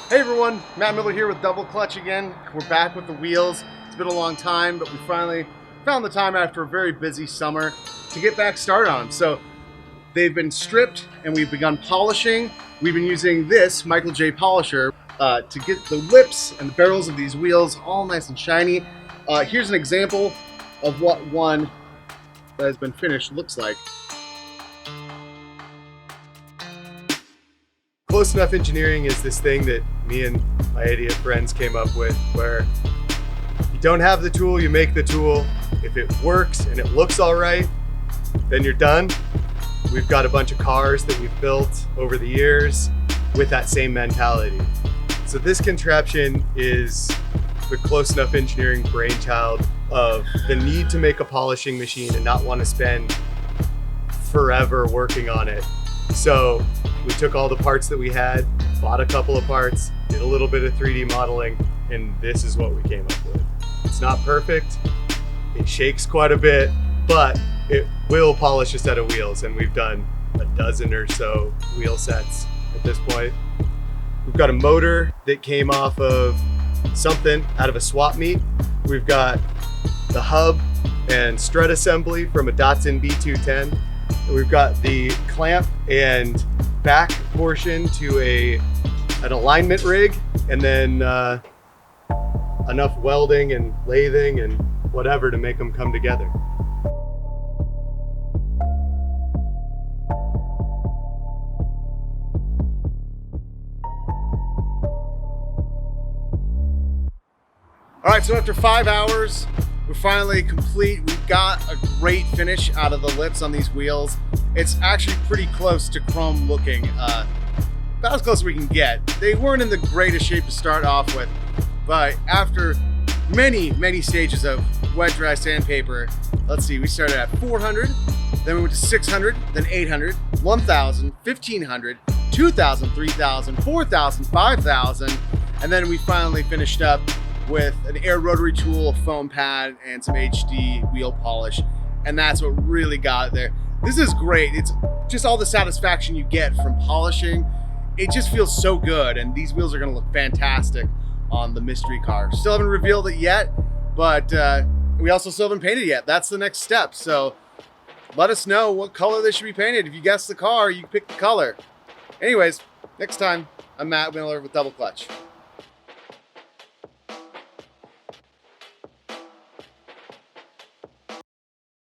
Hey everyone, Matt Miller here with DblClutch again. We're back with the wheels. It's been a long time, but we finally found the time after a very busy summer to get back started on them. So they've been stripped and we've begun polishing. We've been using this Michael J polisher to get the lips and the barrels of these wheels all nice and shiny. Here's an example of what one that has been finished looks like. Close enough engineering is this thing that me and my idiot friends came up with, where you don't have the tool, you make the tool. If it works and it looks all right, then you're done. We've got a bunch of cars that we've built over the years with that same mentality. So this contraption is the close enough engineering brainchild of the need to make a polishing machine and not want to spend forever working on it. So we took all the parts that we had, bought a couple of parts, did a little bit of 3D modeling, and this is what we came up with. It's not perfect, it shakes quite a bit, but it will polish a set of wheels, and we've done a dozen or so wheel sets at this point. We've got a motor that came off of something out of a swap meet. We've got the hub and strut assembly from a Datsun B210. And we've got the clamp and back portion to an alignment rig, and then enough welding and lathing and whatever to make them come together. All right, so after 5 hours, we're finally complete. We've got a great finish out of the lips on these wheels. It's actually pretty close to chrome looking, about as close as we can get. They weren't in the greatest shape to start off with, but after many stages of wet dry sandpaper, let's see, we started at 400, then we went to 600, then 800, 1,000, 1,500, 2,000, 3,000, 4,000, 5,000, and then we finally finished up with an air rotary tool, a foam pad, and some HD wheel polish. And that's what really got it there. This is great. It's just all the satisfaction you get from polishing. It just feels so good. And these wheels are gonna look fantastic on the mystery car. Still haven't revealed it yet, but we also still haven't painted yet. That's the next step. So let us know what color they should be painted. If you guess the car, you pick the color. Anyways, next time, I'm Matt Miller with DblClutch.